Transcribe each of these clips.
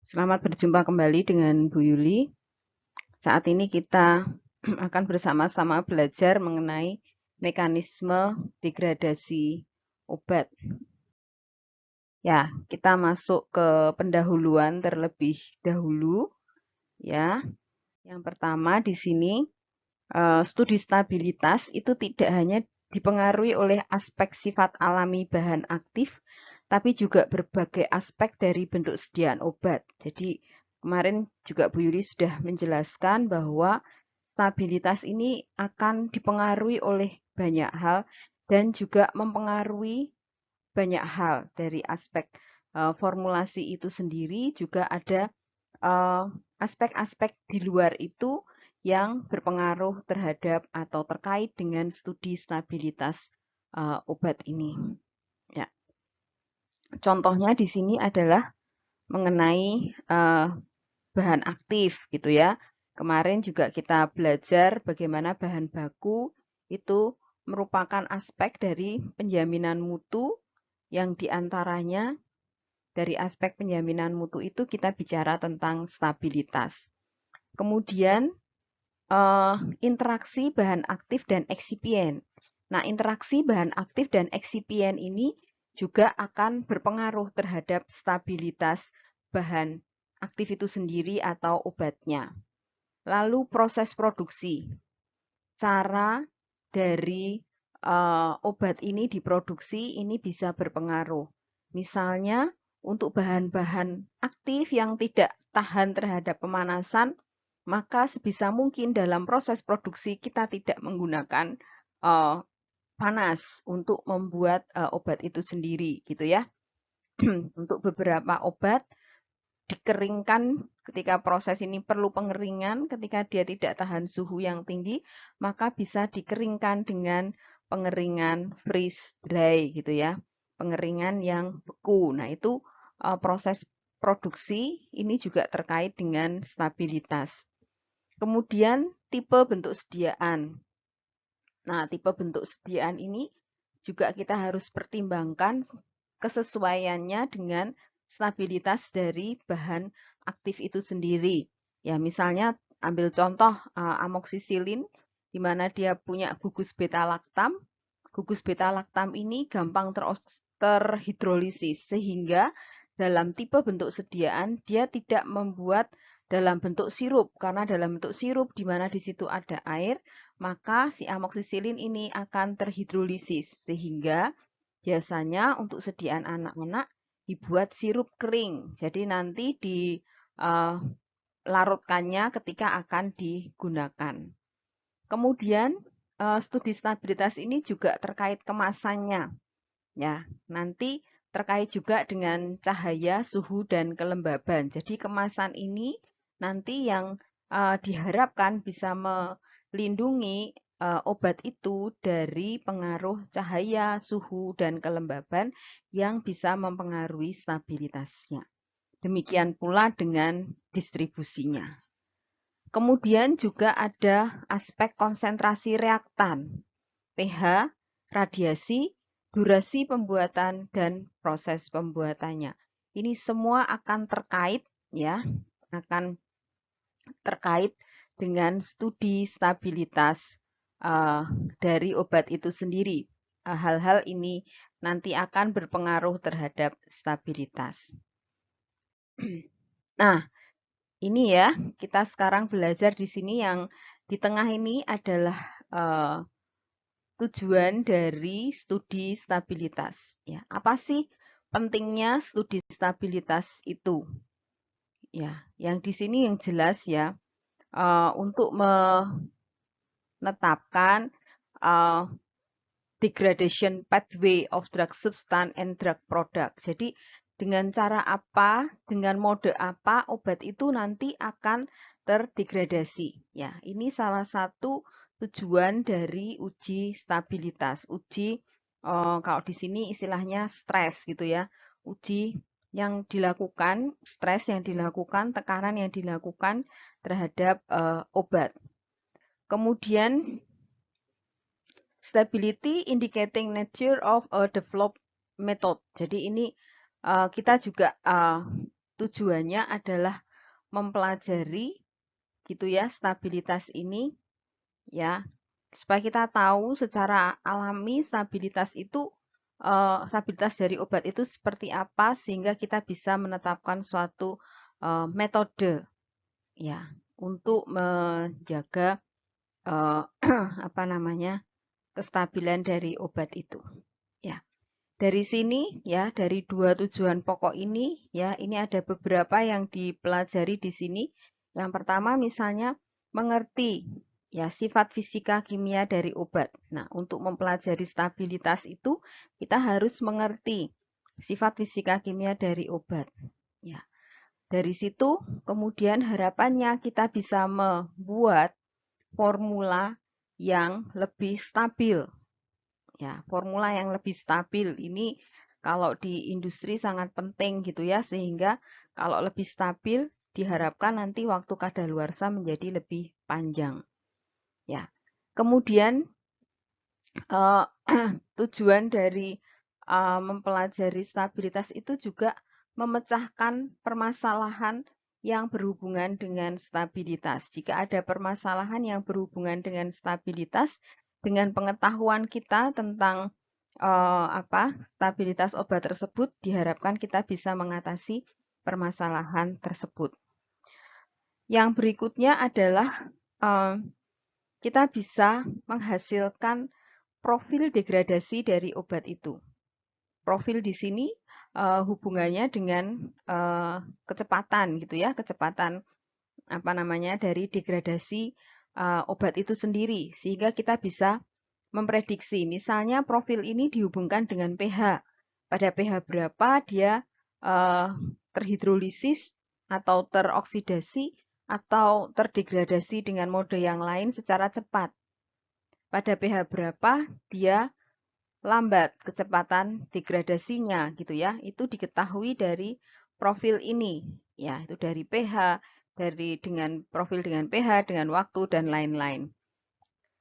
Selamat berjumpa kembali dengan Bu Yuli. Saat ini kita akan bersama-sama belajar mengenai mekanisme degradasi obat. Ya, kita masuk ke pendahuluan terlebih dahulu. Ya, yang pertama di sini studi stabilitas itu tidak hanya dipengaruhi oleh aspek sifat alami bahan aktif, tapi juga berbagai aspek dari bentuk sediaan obat. Jadi kemarin juga Bu Yuri sudah menjelaskan bahwa stabilitas ini akan dipengaruhi oleh banyak hal dan juga mempengaruhi banyak hal dari aspek formulasi itu sendiri, juga ada aspek-aspek di luar itu yang berpengaruh terhadap atau terkait dengan studi stabilitas obat ini. Ya. Contohnya di sini adalah mengenai bahan aktif gitu ya. Kemarin juga kita belajar bagaimana bahan baku itu merupakan aspek dari penjaminan mutu yang diantaranya dari aspek penjaminan mutu itu kita bicara tentang stabilitas. Kemudian interaksi bahan aktif dan eksipien. Nah, interaksi bahan aktif dan eksipien ini juga akan berpengaruh terhadap stabilitas bahan aktif itu sendiri atau obatnya. Lalu proses produksi. Cara dari obat ini diproduksi ini bisa berpengaruh. Misalnya untuk bahan-bahan aktif yang tidak tahan terhadap pemanasan, maka sebisa mungkin dalam proses produksi kita tidak menggunakan panas untuk membuat obat itu sendiri, gitu ya. Untuk beberapa obat dikeringkan ketika proses ini perlu pengeringan, ketika dia tidak tahan suhu yang tinggi, maka bisa dikeringkan dengan pengeringan freeze dry gitu ya. Pengeringan yang beku. Nah, itu proses produksi ini juga terkait dengan stabilitas. Kemudian tipe bentuk sediaan. Nah, tipe bentuk sediaan ini juga kita harus pertimbangkan kesesuaiannya dengan stabilitas dari bahan aktif itu sendiri. Ya, misalnya ambil contoh amoksisilin, di mana dia punya gugus beta laktam. Gugus beta laktam ini gampang terhidrolisis, sehingga dalam tipe bentuk sediaan dia tidak membuat dalam bentuk sirup, karena dalam bentuk sirup di mana di situ ada air, maka si amoksisilin ini akan terhidrolisis, sehingga biasanya untuk sediaan anak-anak dibuat sirup kering. Jadi nanti dilarutkannya ketika akan digunakan. Kemudian studi stabilitas ini juga terkait kemasannya. Ya, nanti terkait juga dengan cahaya, suhu, dan kelembaban. Jadi kemasan ini nanti yang diharapkan bisa melindungi obat itu dari pengaruh cahaya, suhu, dan kelembaban yang bisa mempengaruhi stabilitasnya. Demikian pula dengan distribusinya. Kemudian juga ada aspek konsentrasi reaktan, pH, radiasi, durasi pembuatan, dan proses pembuatannya. Ini semua akan terkait ya, akan terkait dengan studi stabilitas dari obat itu sendiri. Hal-hal ini nanti akan berpengaruh terhadap stabilitas. Nah, ini ya, kita sekarang belajar di sini yang di tengah ini adalah tujuan dari studi stabilitas. Ya, apa sih pentingnya studi stabilitas itu? Ya, yang di sini yang jelas ya, untuk menetapkan degradation pathway of drug substance and drug product. Jadi dengan cara apa, dengan mode apa obat itu nanti akan terdegradasi. Ya, ini salah satu tujuan dari uji stabilitas. Uji kalau di sini istilahnya stres gitu ya. Uji yang dilakukan, stres yang dilakukan, tekanan yang dilakukan terhadap obat. Kemudian stability indicating nature of a developed method. Jadi ini kita juga tujuannya adalah mempelajari gitu ya stabilitas ini ya, supaya kita tahu secara alami stabilitas itu stabilitas dari obat itu seperti apa sehingga kita bisa menetapkan suatu metode ya untuk menjaga apa namanya kestabilan dari obat itu ya. Dari sini ya, dari dua tujuan pokok ini ya, ini ada beberapa yang dipelajari di sini. Yang pertama misalnya mengerti ya sifat fisika kimia dari obat. Nah, untuk mempelajari stabilitas itu kita harus mengerti sifat fisika kimia dari obat. Ya. Dari situ kemudian harapannya kita bisa membuat formula yang lebih stabil. Ya, formula yang lebih stabil ini kalau di industri sangat penting gitu ya, sehingga kalau lebih stabil diharapkan nanti waktu kadaluarsa menjadi lebih panjang. Ya. Kemudian tujuan dari mempelajari stabilitas itu juga memecahkan permasalahan yang berhubungan dengan stabilitas. Jika ada permasalahan yang berhubungan dengan stabilitas, dengan pengetahuan kita tentang stabilitas obat tersebut, diharapkan kita bisa mengatasi permasalahan tersebut. Yang berikutnya adalah kita bisa menghasilkan profil degradasi dari obat itu. Profil di sini hubungannya dengan kecepatan gitu ya, kecepatan apa namanya dari degradasi obat itu sendiri, sehingga kita bisa memprediksi. Misalnya profil ini dihubungkan dengan pH. Pada pH berapa dia terhidrolisis atau teroksidasi atau terdegradasi dengan mode yang lain secara cepat. Pada pH berapa dia lambat kecepatan degradasinya gitu ya. Itu diketahui dari profil ini. Ya, itu dari pH, dari dengan profil dengan pH, dengan waktu dan lain-lain.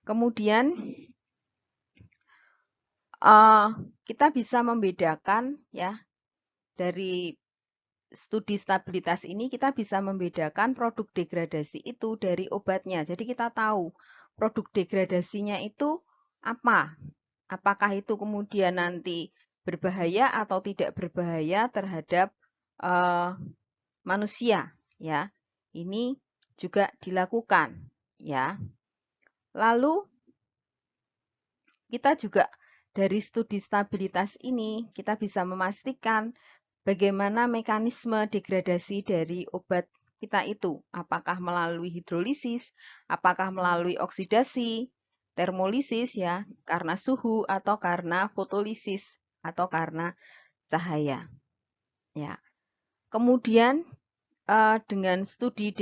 Kemudian kita bisa membedakan ya dari studi stabilitas ini kita bisa membedakan produk degradasi itu dari obatnya. Jadi kita tahu produk degradasinya itu apa. Apakah itu kemudian nanti berbahaya atau tidak berbahaya terhadap manusia ya. Ini juga dilakukan ya. Lalu kita juga dari studi stabilitas ini kita bisa memastikan bagaimana mekanisme degradasi dari obat kita itu. Apakah melalui hidrolisis, apakah melalui oksidasi, termolisis ya, karena suhu atau karena fotolisis atau karena cahaya. Ya. Kemudian dengan studi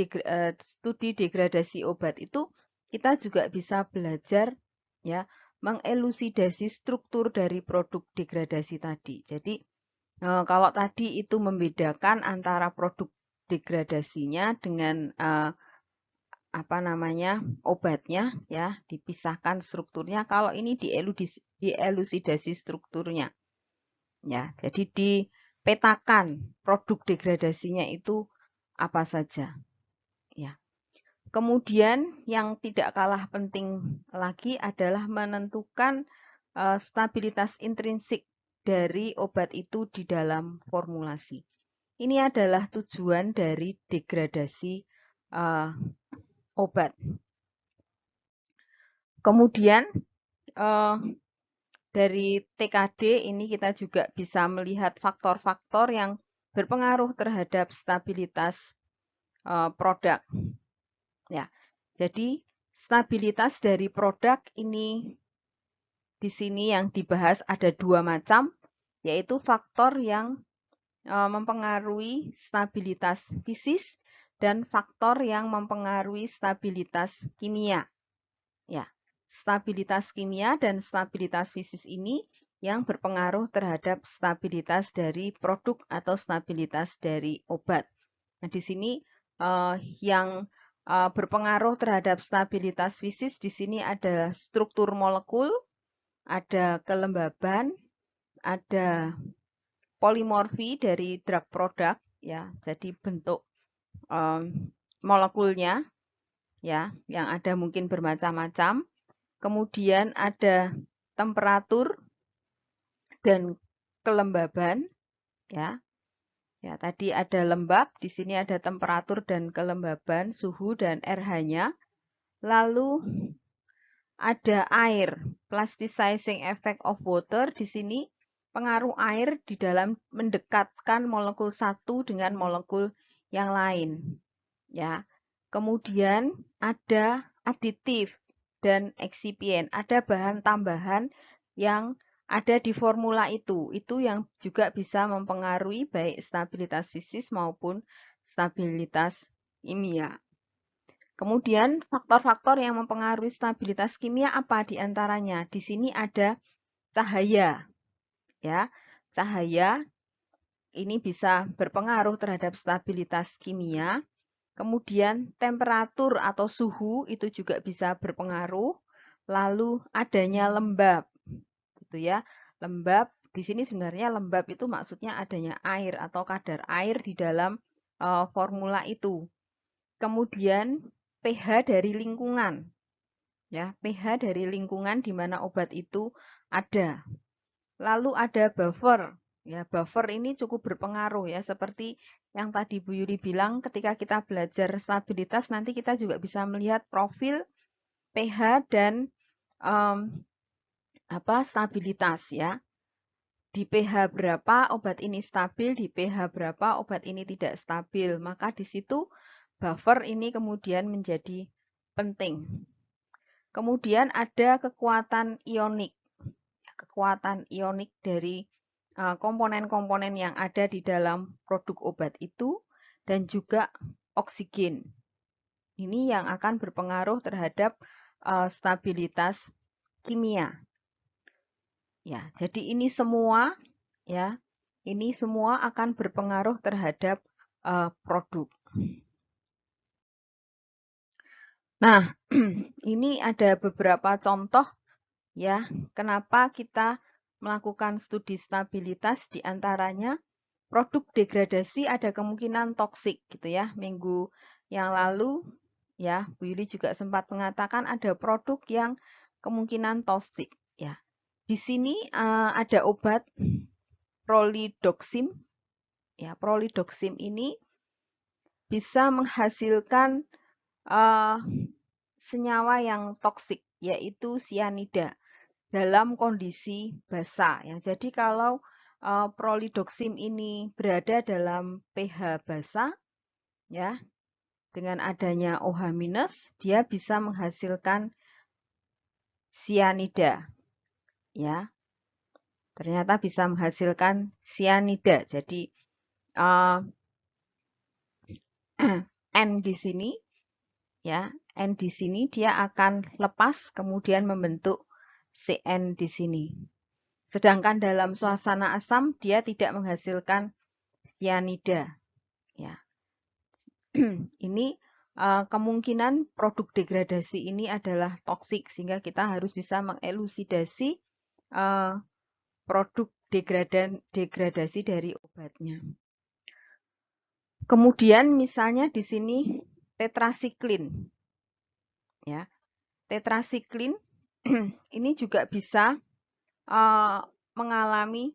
degradasi obat itu kita juga bisa belajar ya mengelusidasi struktur dari produk degradasi tadi. Jadi kalau tadi itu membedakan antara produk degradasinya dengan apa namanya obatnya ya dipisahkan strukturnya. Kalau ini dielusidasi strukturnya ya. Jadi dipetakan produk degradasinya itu apa saja ya. Kemudian yang tidak kalah penting lagi adalah menentukan stabilitas intrinsik dari obat itu di dalam formulasi. Ini adalah tujuan dari degradasi obat. Kemudian dari TKD ini kita juga bisa melihat faktor-faktor yang berpengaruh terhadap stabilitas produk. Ya, jadi stabilitas dari produk ini di sini yang dibahas ada dua macam, yaitu faktor yang mempengaruhi stabilitas fisis dan faktor yang mempengaruhi stabilitas kimia. Ya, stabilitas kimia dan stabilitas fisis ini yang berpengaruh terhadap stabilitas dari produk atau stabilitas dari obat. Nah, di sini yang berpengaruh terhadap stabilitas fisis di sini ada struktur molekul, ada kelembaban, ada polimorfi dari drug product, ya. Jadi bentuk molekulnya ya, yang ada mungkin bermacam-macam. Kemudian ada temperatur dan kelembaban ya. Ya, tadi ada lembab, di sini ada temperatur dan kelembaban, suhu dan RH-nya. Lalu ada air, plasticizing effect of water. Di sini pengaruh air di dalam mendekatkan molekul satu dengan molekul yang lain. Ya. Kemudian ada aditif dan eksipien. Ada bahan tambahan yang ada di formula itu yang juga bisa mempengaruhi baik stabilitas fisis maupun stabilitas kimia. Kemudian faktor-faktor yang mempengaruhi stabilitas kimia apa di antaranya? Di sini ada cahaya. Ya, cahaya ini bisa berpengaruh terhadap stabilitas kimia. Kemudian temperatur atau suhu itu juga bisa berpengaruh. Lalu adanya lembab, gitu ya. Lembab di sini sebenarnya lembab itu maksudnya adanya air atau kadar air di dalam formula itu. Kemudian pH dari lingkungan, ya pH dari lingkungan di mana obat itu ada. Lalu ada buffer, ya buffer ini cukup berpengaruh ya seperti yang tadi Bu Yuri bilang ketika kita belajar stabilitas nanti kita juga bisa melihat profil pH dan stabilitas ya. Di pH berapa obat ini stabil, di pH berapa obat ini tidak stabil. Maka di situ buffer ini kemudian menjadi penting. Kemudian ada kekuatan ionik. Kekuatan ionik dari komponen-komponen yang ada di dalam produk obat itu dan juga oksigen. Ini yang akan berpengaruh terhadap stabilitas kimia. Ya, jadi ini semua ya, ini semua akan berpengaruh terhadap produk. Nah, ini ada beberapa contoh ya, kenapa kita melakukan studi stabilitas di antaranya produk degradasi ada kemungkinan toksik gitu ya. Minggu yang lalu ya, Bu Yuli juga sempat mengatakan ada produk yang kemungkinan toksik ya. Di sini ada obat prolidoxim. Ya, prolidoxim ini bisa menghasilkan senyawa yang toksik yaitu sianida dalam kondisi basah. Ya. Jadi kalau prolidoxim ini berada dalam pH basah, ya, dengan adanya OH-, dia bisa menghasilkan sianida. Ya. Ternyata bisa menghasilkan sianida. Jadi N di sini, ya, N di sini dia akan lepas kemudian membentuk CN di sini. Sedangkan dalam suasana asam dia tidak menghasilkan sianida. Ya. Ini kemungkinan produk degradasi ini adalah toksik sehingga kita harus bisa mengelusidasi produk degradasi dari obatnya. Kemudian misalnya di sini tetrasiklin. Ya. Tetrasiklin ini juga bisa mengalami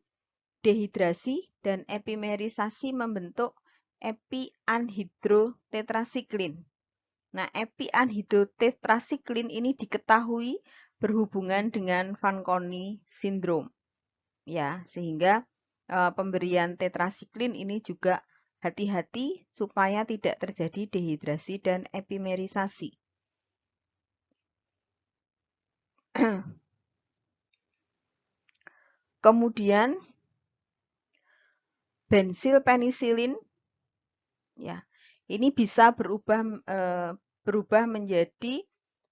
dehidrasi dan epimerisasi membentuk epianhidrotetrasiklin. Nah, epianhidrotetrasiklin ini diketahui berhubungan dengan Fanconi syndrome. Ya, sehingga pemberian tetrasiklin ini juga hati-hati supaya tidak terjadi dehidrasi dan epimerisasi. Kemudian bensil penisilin, ya, ini bisa berubah menjadi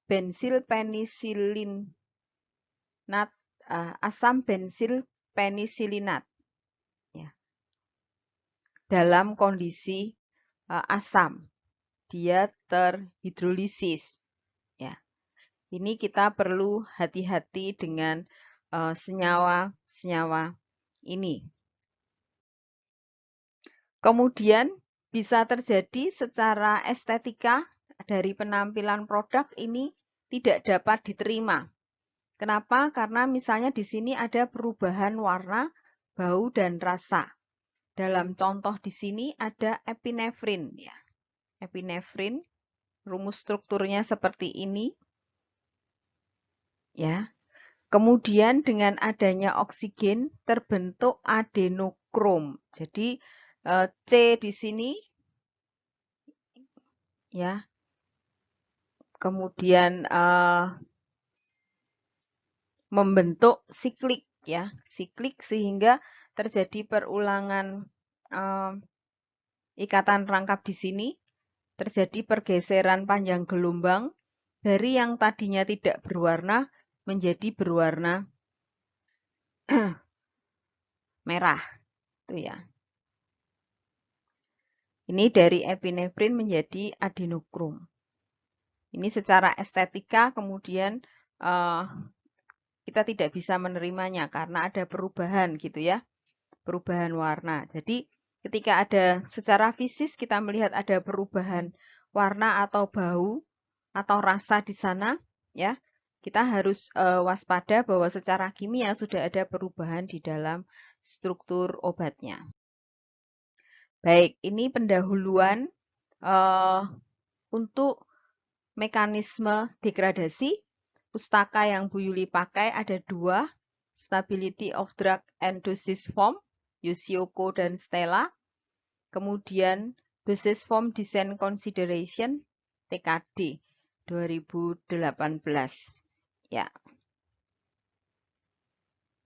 bensil penisilinat, asam bensil penisilinat, ya, dalam kondisi asam, dia terhidrolisis, ya. Ini kita perlu hati-hati dengan senyawa-senyawa ini. Kemudian bisa terjadi secara estetika dari penampilan produk ini tidak dapat diterima. Kenapa? Karena misalnya di sini ada perubahan warna, bau, dan rasa. Dalam contoh di sini ada epinefrin. Ya. Epinefrin, rumus strukturnya seperti ini. Ya. Kemudian dengan adanya oksigen terbentuk adenokrom. Jadi C di sini ya. Kemudian membentuk siklik ya, siklik sehingga terjadi perulangan ikatan rangkap di sini, terjadi pergeseran panjang gelombang dari yang tadinya tidak berwarna menjadi berwarna merah, itu ya. Ini dari epinefrin menjadi adenokrom. Ini secara estetika kemudian kita tidak bisa menerimanya karena ada perubahan gitu ya, perubahan warna. Jadi ketika ada secara fisik kita melihat ada perubahan warna atau bau atau rasa di sana, ya kita harus waspada bahwa secara kimia sudah ada perubahan di dalam struktur obatnya. Baik, ini pendahuluan untuk mekanisme degradasi. Pustaka yang Bu Yuli pakai ada 2, Stability of Drug and Dosage Form, Yoshioka dan Stella. Kemudian Dosage Form Design Consideration, TKD 2018. Ya.